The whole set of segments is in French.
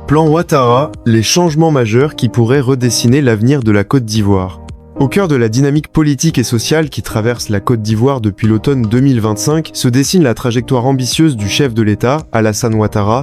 Plan Ouattara, les changements majeurs qui pourraient redessiner l'avenir de la Côte d'Ivoire. Au cœur de la dynamique politique et sociale qui traverse la Côte d'Ivoire depuis l'automne 2025, se dessine la trajectoire ambitieuse du chef de l'État, Alassane Ouattara,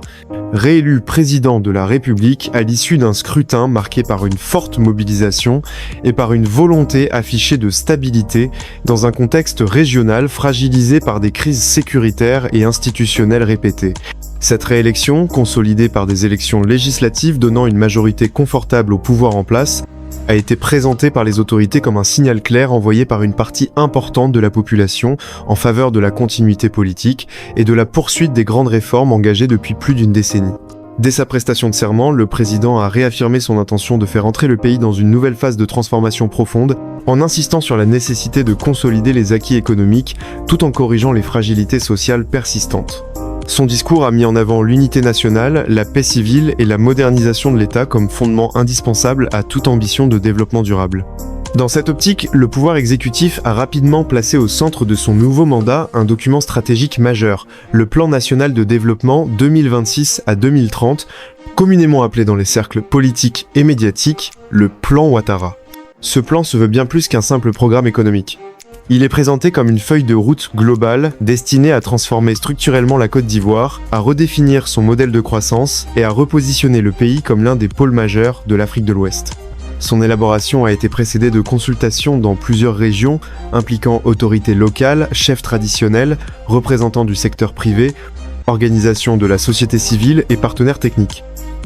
réélu président de la République à l'issue d'un scrutin marqué par une forte mobilisation et par une volonté affichée de stabilité dans un contexte régional fragilisé par des crises sécuritaires et institutionnelles répétées. Cette réélection, consolidée par des élections législatives donnant une majorité confortable au pouvoir en place, a été présentée par les autorités comme un signal clair envoyé par une partie importante de la population en faveur de la continuité politique et de la poursuite des grandes réformes engagées depuis plus d'une décennie. Dès sa prestation de serment, le président a réaffirmé son intention de faire entrer le pays dans une nouvelle phase de transformation profonde, en insistant sur la nécessité de consolider les acquis économiques tout en corrigeant les fragilités sociales persistantes. Son discours a mis en avant l'unité nationale, la paix civile et la modernisation de l'État comme fondement indispensable à toute ambition de développement durable. Dans cette optique, le pouvoir exécutif a rapidement placé au centre de son nouveau mandat un document stratégique majeur, le Plan national de développement 2026 à 2030, communément appelé dans les cercles politiques et médiatiques le Plan Ouattara. Ce plan se veut bien plus qu'un simple programme économique. Il est présenté comme une feuille de route globale destinée à transformer structurellement la Côte d'Ivoire, à redéfinir son modèle de croissance et à repositionner le pays comme l'un des pôles majeurs de l'Afrique de l'Ouest. Son élaboration a été précédée de consultations dans plusieurs régions impliquant autorités locales, chefs traditionnels, représentants du secteur privé, organisations de la société civile et partenaires techniques.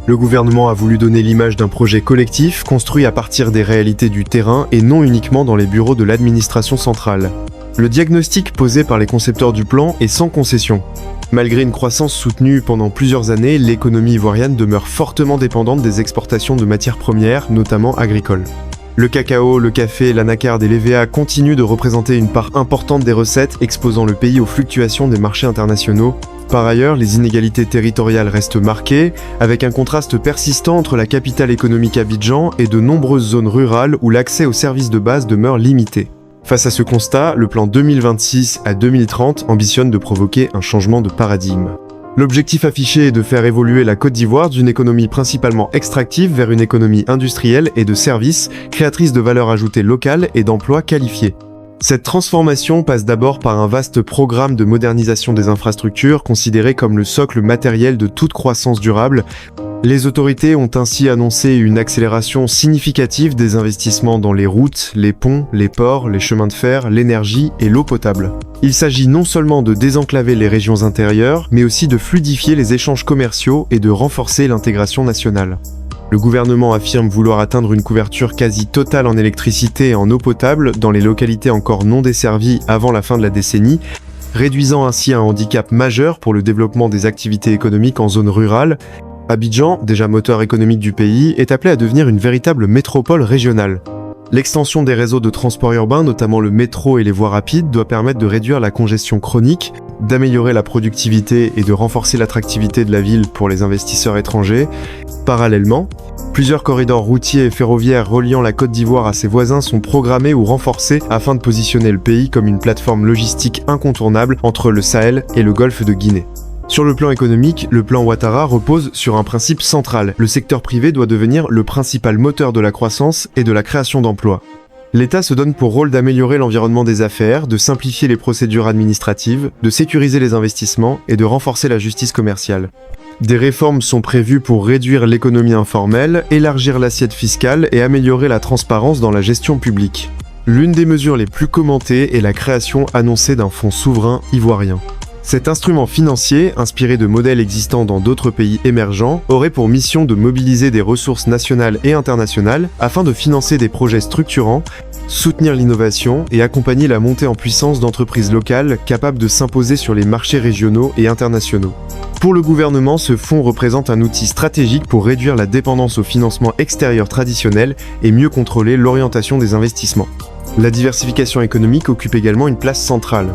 Le gouvernement a voulu donner l'image d'un projet collectif construit à partir des réalités du terrain et non uniquement dans les bureaux de l'administration centrale. Le diagnostic posé par les concepteurs du plan est sans concession. Malgré une croissance soutenue pendant plusieurs années, l'économie ivoirienne demeure fortement dépendante des exportations de matières premières, notamment agricoles. Le cacao, le café, l'anacarde et l'EVA continuent de représenter une part importante des recettes, exposant le pays aux fluctuations des marchés internationaux. Par ailleurs, les inégalités territoriales restent marquées, avec un contraste persistant entre la capitale économique Abidjan et de nombreuses zones rurales où l'accès aux services de base demeure limité. Face à ce constat, le plan 2026 à 2030 ambitionne de provoquer un changement de paradigme. L'objectif affiché est de faire évoluer la Côte d'Ivoire d'une économie principalement extractive vers une économie industrielle et de services, créatrice de valeur ajoutée locale et d'emplois qualifiés. Cette transformation passe d'abord par un vaste programme de modernisation des infrastructures considéré comme le socle matériel de toute croissance durable. Les autorités ont ainsi annoncé une accélération significative des investissements dans les routes, les ponts, les ports, les chemins de fer, l'énergie et l'eau potable. Il s'agit non seulement de désenclaver les régions intérieures, mais aussi de fluidifier les échanges commerciaux et de renforcer l'intégration nationale. Le gouvernement affirme vouloir atteindre une couverture quasi totale en électricité et en eau potable dans les localités encore non desservies avant la fin de la décennie, réduisant ainsi un handicap majeur pour le développement des activités économiques en zone rurale. Abidjan, déjà moteur économique du pays, est appelé à devenir une véritable métropole régionale. L'extension des réseaux de transport urbain, notamment le métro et les voies rapides, doit permettre de réduire la congestion chronique, d'améliorer la productivité et de renforcer l'attractivité de la ville pour les investisseurs étrangers. Parallèlement, plusieurs corridors routiers et ferroviaires reliant la Côte d'Ivoire à ses voisins sont programmés ou renforcés afin de positionner le pays comme une plateforme logistique incontournable entre le Sahel et le golfe de Guinée. Sur le plan économique, le plan Ouattara repose sur un principe central. Le secteur privé doit devenir le principal moteur de la croissance et de la création d'emplois. L'État se donne pour rôle d'améliorer l'environnement des affaires, de simplifier les procédures administratives, de sécuriser les investissements et de renforcer la justice commerciale. Des réformes sont prévues pour réduire l'économie informelle, élargir l'assiette fiscale et améliorer la transparence dans la gestion publique. L'une des mesures les plus commentées est la création annoncée d'un fonds souverain ivoirien. Cet instrument financier, inspiré de modèles existants dans d'autres pays émergents, aurait pour mission de mobiliser des ressources nationales et internationales afin de financer des projets structurants, soutenir l'innovation et accompagner la montée en puissance d'entreprises locales capables de s'imposer sur les marchés régionaux et internationaux. Pour le gouvernement, ce fonds représente un outil stratégique pour réduire la dépendance au financement extérieur traditionnel et mieux contrôler l'orientation des investissements. La diversification économique occupe également une place centrale.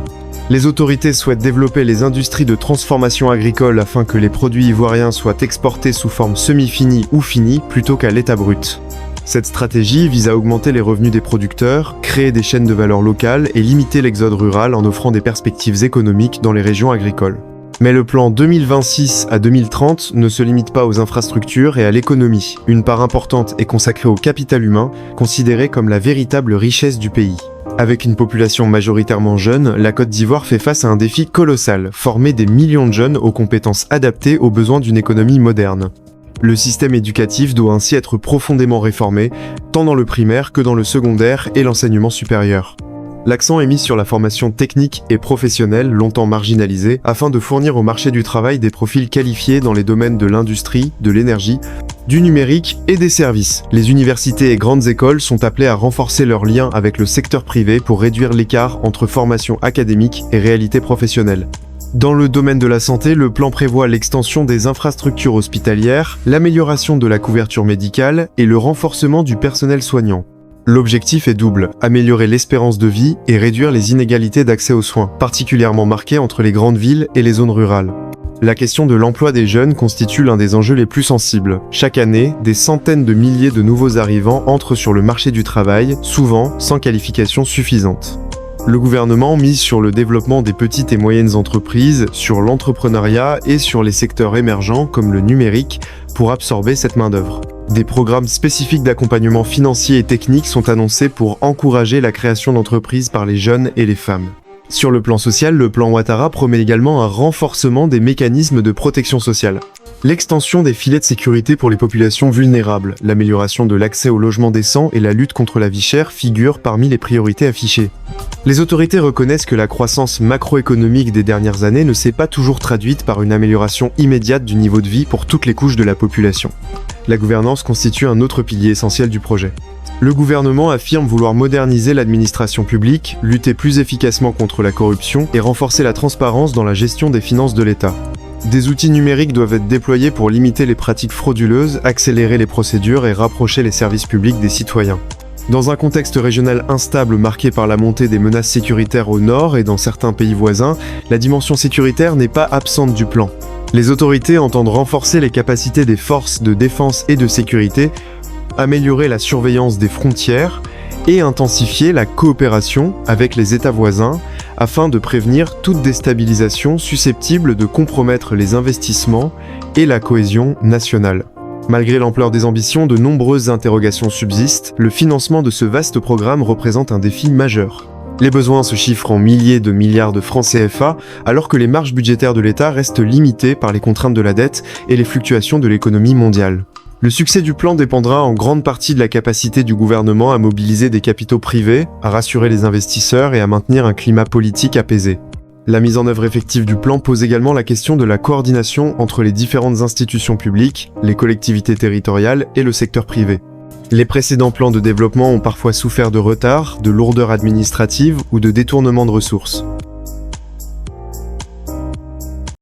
Les autorités souhaitent développer les industries de transformation agricole afin que les produits ivoiriens soient exportés sous forme semi-finie ou finie plutôt qu'à l'état brut. Cette stratégie vise à augmenter les revenus des producteurs, créer des chaînes de valeur locales et limiter l'exode rural en offrant des perspectives économiques dans les régions agricoles. Mais le plan 2026 à 2030 ne se limite pas aux infrastructures et à l'économie. Une part importante est consacrée au capital humain, considéré comme la véritable richesse du pays. Avec une population majoritairement jeune, la Côte d'Ivoire fait face à un défi colossal, former des millions de jeunes aux compétences adaptées aux besoins d'une économie moderne. Le système éducatif doit ainsi être profondément réformé, tant dans le primaire que dans le secondaire et l'enseignement supérieur. L'accent est mis sur la formation technique et professionnelle, longtemps marginalisée, afin de fournir au marché du travail des profils qualifiés dans les domaines de l'industrie, de l'énergie, du numérique et des services. Les universités et grandes écoles sont appelées à renforcer leurs liens avec le secteur privé pour réduire l'écart entre formation académique et réalité professionnelle. Dans le domaine de la santé, le plan prévoit l'extension des infrastructures hospitalières, l'amélioration de la couverture médicale et le renforcement du personnel soignant. L'objectif est double, améliorer l'espérance de vie et réduire les inégalités d'accès aux soins, particulièrement marquées entre les grandes villes et les zones rurales. La question de l'emploi des jeunes constitue l'un des enjeux les plus sensibles. Chaque année, des centaines de milliers de nouveaux arrivants entrent sur le marché du travail, souvent sans qualification suffisante. Le gouvernement mise sur le développement des petites et moyennes entreprises, sur l'entrepreneuriat et sur les secteurs émergents comme le numérique pour absorber cette main-d'œuvre. Des programmes spécifiques d'accompagnement financier et technique sont annoncés pour encourager la création d'entreprises par les jeunes et les femmes. Sur le plan social, le plan Ouattara promet également un renforcement des mécanismes de protection sociale. L'extension des filets de sécurité pour les populations vulnérables, l'amélioration de l'accès au logement décent et la lutte contre la vie chère figurent parmi les priorités affichées. Les autorités reconnaissent que la croissance macroéconomique des dernières années ne s'est pas toujours traduite par une amélioration immédiate du niveau de vie pour toutes les couches de la population. La gouvernance constitue un autre pilier essentiel du projet. Le gouvernement affirme vouloir moderniser l'administration publique, lutter plus efficacement contre la corruption et renforcer la transparence dans la gestion des finances de l'État. Des outils numériques doivent être déployés pour limiter les pratiques frauduleuses, accélérer les procédures et rapprocher les services publics des citoyens. Dans un contexte régional instable marqué par la montée des menaces sécuritaires au nord et dans certains pays voisins, la dimension sécuritaire n'est pas absente du plan. Les autorités entendent renforcer les capacités des forces de défense et de sécurité, améliorer la surveillance des frontières et intensifier la coopération avec les États voisins afin de prévenir toute déstabilisation susceptible de compromettre les investissements et la cohésion nationale. Malgré l'ampleur des ambitions, de nombreuses interrogations subsistent. Le financement de ce vaste programme représente un défi majeur. Les besoins se chiffrent en milliers de milliards de francs CFA, alors que les marges budgétaires de l'État restent limitées par les contraintes de la dette et les fluctuations de l'économie mondiale. Le succès du plan dépendra en grande partie de la capacité du gouvernement à mobiliser des capitaux privés, à rassurer les investisseurs et à maintenir un climat politique apaisé. La mise en œuvre effective du plan pose également la question de la coordination entre les différentes institutions publiques, les collectivités territoriales et le secteur privé. Les précédents plans de développement ont parfois souffert de retard, de lourdeur administrative ou de détournement de ressources.